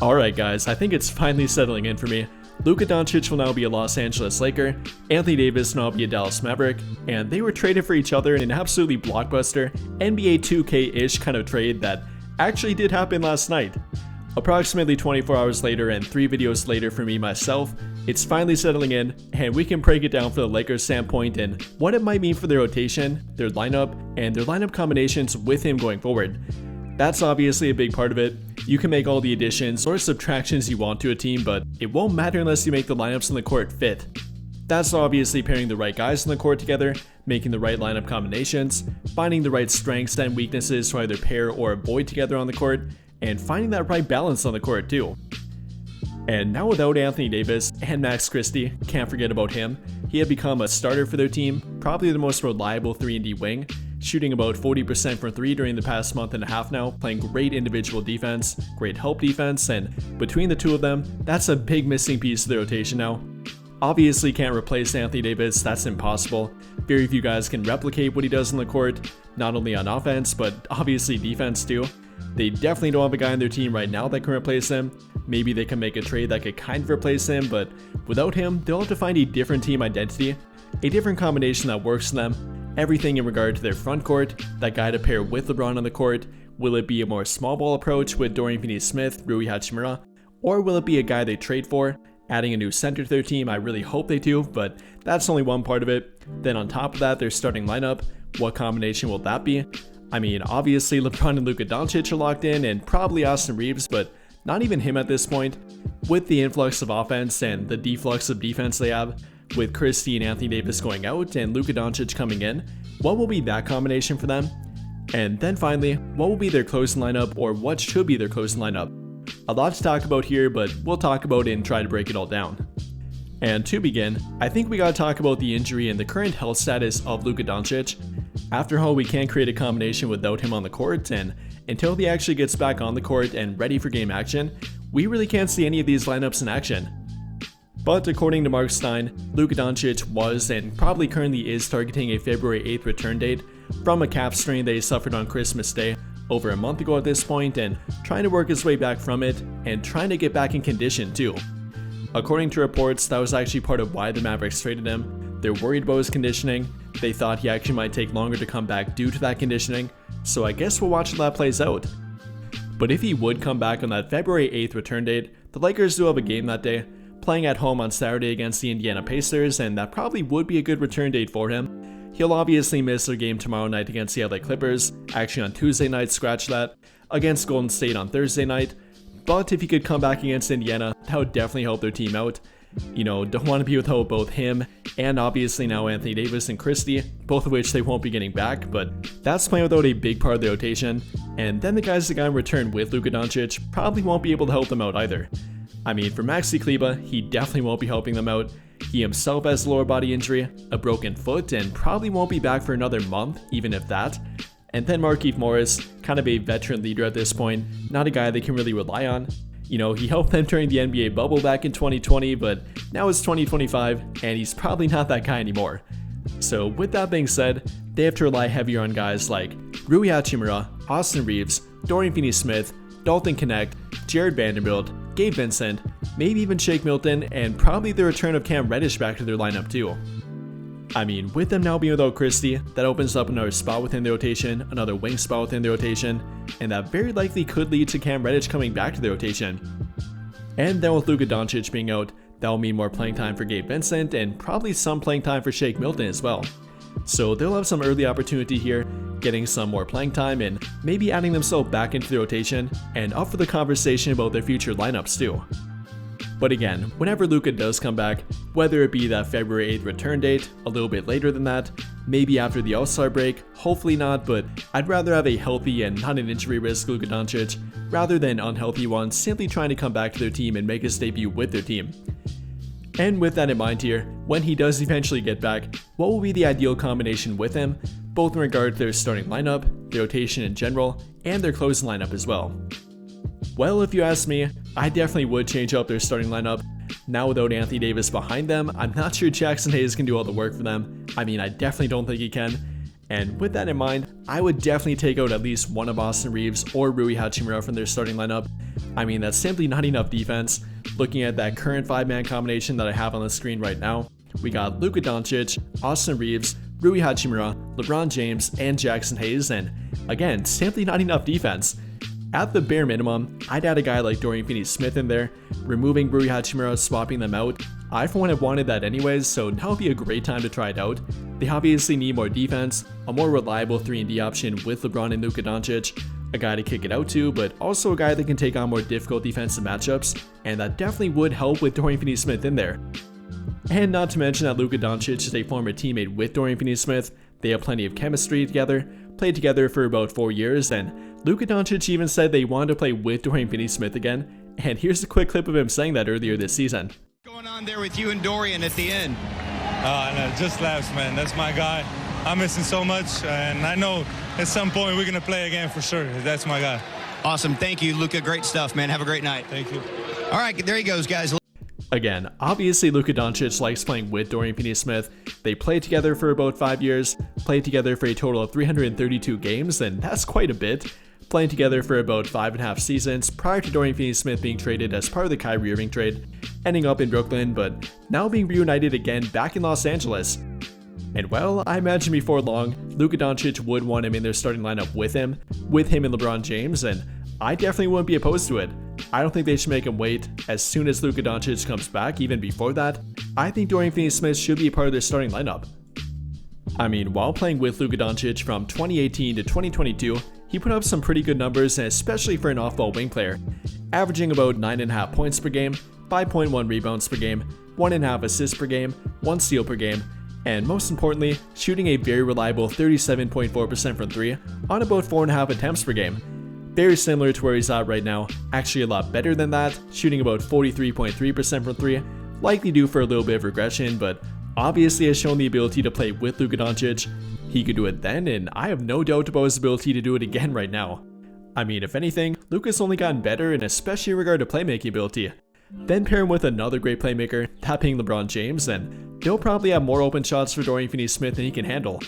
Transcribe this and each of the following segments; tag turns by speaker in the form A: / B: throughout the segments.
A: Alright guys, I think it's finally settling in for me. Luka Doncic will now be a Los Angeles Laker, Anthony Davis will now be a Dallas Maverick, and they were traded for each other in an absolutely blockbuster NBA 2K-ish kind of trade that actually did happen last night. Approximately 24 hours later and 3 videos later for me myself, it's finally settling in, and we can break it down from the Lakers standpoint and what it might mean for their rotation, their lineup, and their lineup combinations with him going forward. That's obviously a big part of it. You can make all the additions or subtractions you want to a team, but it won't matter unless you make the lineups on the court fit. That's obviously pairing the right guys on the court together, making the right lineup combinations, finding the right strengths and weaknesses to either pair or avoid together on the court, and finding that right balance on the court too. And now without Anthony Davis and Max Christie, can't forget about him, he had become a starter for their team, probably the most reliable 3-and-D wing, shooting about 40% from 3 during the past month and a half now, playing great individual defense, great help defense, and between the two of them, that's a big missing piece of the rotation now. Obviously can't replace Anthony Davis, that's impossible. Very few guys can replicate what he does on the court, not only on offense, but obviously defense too. They definitely don't have a guy on their team right now that can replace him. Maybe they can make a trade that could kind of replace him, but without him, they'll have to find a different team identity, a different combination that works for them. Everything in regard to their front court, that guy to pair with LeBron on the court. Will it be a more small ball approach with Dorian Finney-Smith, Rui Hachimura, or will it be a guy they trade for, adding a new center to their team? I really hope they do, but that's only one part of it. Then on top of that, their starting lineup, what combination will that be? I mean, obviously LeBron and Luka Doncic are locked in, and probably Austin Reeves, but not even him at this point. With the influx of offense and the deflux of defense they have, with Christie and Anthony Davis going out and Luka Doncic coming in, what will be that combination for them? And then finally, what will be their closing lineup, or what should be their closing lineup? A lot to talk about here, but we'll talk about it and try to break it all down. And to begin, I think we gotta talk about the injury and the current health status of Luka Doncic. After all, we can't create a combination without him on the court, and until he actually gets back on the court and ready for game action, we really can't see any of these lineups in action. But according to Mark Stein, Luka Doncic was and probably currently is targeting a February 8th return date from a calf strain that he suffered on Christmas Day over a month ago at this point, and trying to work his way back from it and trying to get back in condition too. According to reports, that was actually part of why the Mavericks traded him. They're worried about his conditioning. They thought he actually might take longer to come back due to that conditioning, so I guess we'll watch how that plays out. But if he would come back on that February 8th return date, the Lakers do have a game that day, playing at home on Saturday against the Indiana Pacers, and that probably would be a good return date for him. He'll obviously miss their game tomorrow night against the LA Clippers, actually on Tuesday night, scratch that, against Golden State on Thursday night, but if he could come back against Indiana, that would definitely help their team out. You know, don't want to be without both him and obviously now Anthony Davis and Christie, both of which they won't be getting back, but that's playing without a big part of the rotation, and then the guys that got in return with Luka Doncic probably won't be able to help them out either. I mean, for Maxi Kleber, he definitely won't be helping them out. He himself has a lower body injury, a broken foot, and probably won't be back for another month, even if that. And then Markieff Morris, kind of a veteran leader at this point, not a guy they can really rely on. You know, he helped them during the NBA bubble back in 2020, but now it's 2025, and he's probably not that guy anymore. So with that being said, they have to rely heavier on guys like Rui Hachimura, Austin Reeves, Dorian Finney-Smith, Dalton Knecht, Jared Vanderbilt, Gabe Vincent, maybe even Shake Milton, and probably the return of Cam Reddish back to their lineup too. I mean, with them now being without Christie, that opens up another spot within the rotation, another wing spot within the rotation, and that very likely could lead to Cam Reddish coming back to the rotation. And then with Luka Doncic being out, that will mean more playing time for Gabe Vincent, and probably some playing time for Shake Milton as well. So they'll have some early opportunity here, getting some more playing time and maybe adding themselves back into the rotation, and up for the conversation about their future lineups too. But again, whenever Luka does come back, whether it be that February 8th return date, a little bit later than that, maybe after the All-Star break, hopefully not, but I'd rather have a healthy and not an injury risk Luka Doncic, rather than unhealthy ones simply trying to come back to their team and make his debut with their team. And with that in mind here, when he does eventually get back, what will be the ideal combination with him, both in regard to their starting lineup, their rotation in general, and their closing lineup as well? Well, if you ask me, I definitely would change up their starting lineup. Now without Anthony Davis behind them, I'm not sure Jackson Hayes can do all the work for them. I mean, I definitely don't think he can. And with that in mind, I would definitely take out at least one of Austin Reeves or Rui Hachimura from their starting lineup. I mean, that's simply not enough defense. Looking at that current 5-man combination that I have on the screen right now, we got Luka Doncic, Austin Reeves, Rui Hachimura, LeBron James, and Jackson Hayes, and again, simply not enough defense. At the bare minimum, I'd add a guy like Dorian Finney-Smith in there, removing Rui Hachimura, swapping them out. I for one have wanted that anyways, so now would be a great time to try it out. They obviously need more defense, a more reliable 3-and-D option with LeBron and Luka Doncic, a guy to kick it out to, but also a guy that can take on more difficult defensive matchups, and that definitely would help with Dorian Finney-Smith in there. And not to mention that Luka Doncic is a former teammate with Dorian Finney-Smith. They have plenty of chemistry together, played together for about 4 years, and Luka Doncic even said they wanted to play with Dorian Finney-Smith again, and here's a quick clip of him saying that earlier this season.
B: What's going on there with you and Dorian at the end?
C: No, just laughs, man. That's my guy. I miss him so much, and I know at some point we're going to play again for sure. That's my guy.
B: Awesome. Thank you, Luka. Great stuff, man. Have a great night.
C: Thank you.
B: All right, there he goes, guys.
A: Again, obviously Luka Doncic likes playing with Dorian Finney-Smith. They played together for about 5 years, played together for a total of 332 games, and that's quite a bit. Playing together for about 5.5 seasons prior to Dorian Finney-Smith being traded as part of the Kyrie Irving trade, ending up in Brooklyn, but now being reunited again back in Los Angeles. And well, I imagine before long, Luka Doncic would want him in their starting lineup with him and LeBron James, and I definitely wouldn't be opposed to it. I don't think they should make him wait. As soon as Luka Doncic comes back, even before that, I think Dorian Finney-Smith should be a part of their starting lineup. I mean, while playing with Luka Doncic from 2018 to 2022, he put up some pretty good numbers, and especially for an off-ball wing player, averaging about 9.5 points per game, 5.1 rebounds per game, 1.5 assists per game, 1 steal per game, and most importantly, shooting a very reliable 37.4% from 3 on about 4.5 attempts per game. Very similar to where he's at right now, actually a lot better than that, shooting about 43.3% from 3, likely due for a little bit of regression, but obviously has shown the ability to play with Luka Doncic. He could do it then, and I have no doubt about his ability to do it again right now. I mean, if anything, Luka's only gotten better, and especially in regard to playmaking ability. Then pair him with another great playmaker, that being LeBron James, and they'll probably have more open shots for Dorian Finney-Smith than he can handle.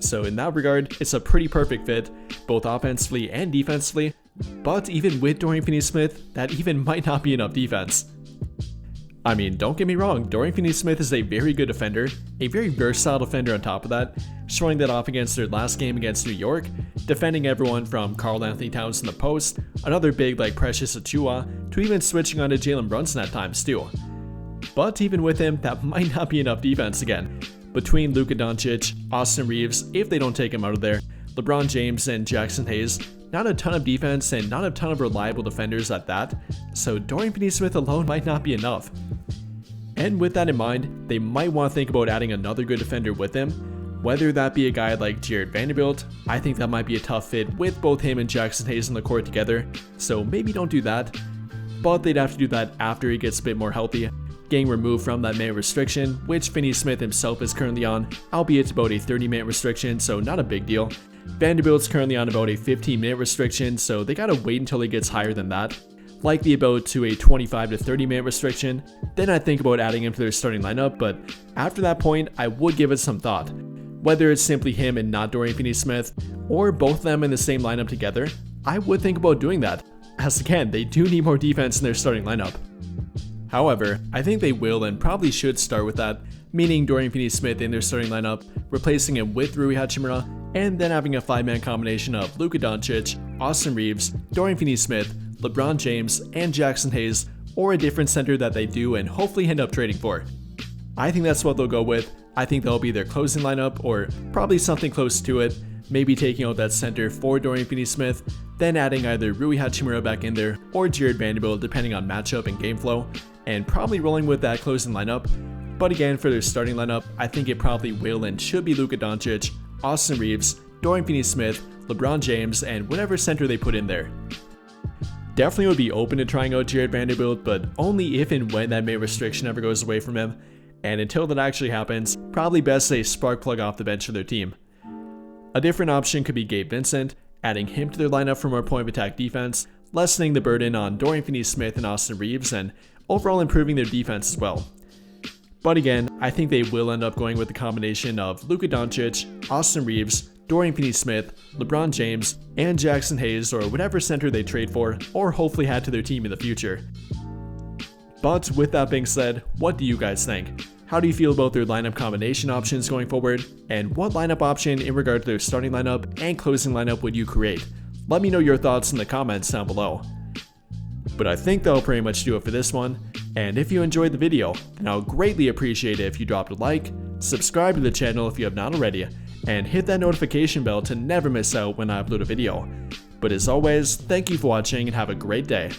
A: So in that regard, it's a pretty perfect fit, both offensively and defensively, but even with Dorian Finney-Smith, that even might not be enough defense. I mean, don't get me wrong, Dorian Finney-Smith is a very good defender, a very versatile defender on top of that, showing that off against their last game against New York, defending everyone from Karl Anthony Towns in the post, another big like Precious Achiuwa, to even switching on to Jalen Brunson at times too. But even with him, that might not be enough defense again. Between Luka Doncic, Austin Reeves, if they don't take him out of there, LeBron James and Jackson Hayes, not a ton of defense and not a ton of reliable defenders at that, so Dorian Finney-Smith alone might not be enough. And with that in mind, they might want to think about adding another good defender with him, whether that be a guy like Jared Vanderbilt. I think that might be a tough fit with both him and Jackson Hayes on the court together, so maybe don't do that. But they'd have to do that after he gets a bit more healthy, getting removed from that minute restriction, which Finney-Smith himself is currently on, albeit about a 30-minute restriction, so not a big deal. Vanderbilt's currently on about a 15-minute restriction, so they gotta wait until he gets higher than that, likely about to a 25 to 30-minute restriction. Then I'd think about adding him to their starting lineup, but after that point, I would give it some thought. Whether it's simply him and not Dorian Finney-Smith, or both of them in the same lineup together, I would think about doing that, as again, they do need more defense in their starting lineup. However, I think they will and probably should start with that, meaning Dorian Finney-Smith in their starting lineup, replacing him with Rui Hachimura, and then having a 5-man combination of Luka Doncic, Austin Reeves, Dorian Finney-Smith, LeBron James, and Jackson Hayes, or a different center that they do and hopefully end up trading for. I think that's what they'll go with. I think that'll be their closing lineup, or probably something close to it, maybe taking out that center for Dorian Finney-Smith, then adding either Rui Hachimura back in there, or Jared Vanderbilt depending on matchup and game flow, and probably rolling with that closing lineup. But again, for their starting lineup, I think it probably will and should be Luka Doncic, Austin Reeves, Dorian Finney-Smith, LeBron James, and whatever center they put in there. Definitely would be open to trying out Jared Vanderbilt, but only if and when that minute restriction ever goes away from him. And until that actually happens, probably best a spark plug off the bench for their team. A different option could be Gabe Vincent, adding him to their lineup for more point of attack defense, lessening the burden on Dorian Finney-Smith and Austin Reeves, and overall improving their defense as well. But again, I think they will end up going with the combination of Luka Doncic, Austin Reeves, Dorian Finney-Smith, LeBron James, and Jackson Hayes, or whatever center they trade for or hopefully add to their team in the future. But with that being said, what do you guys think? How do you feel about their lineup combination options going forward? And what lineup option in regard to their starting lineup and closing lineup would you create? Let me know your thoughts in the comments down below. But I think that'll pretty much do it for this one. And if you enjoyed the video, then I'll greatly appreciate it if you dropped a like, subscribe to the channel if you have not already, and hit that notification bell to never miss out when I upload a video. But as always, thank you for watching and have a great day.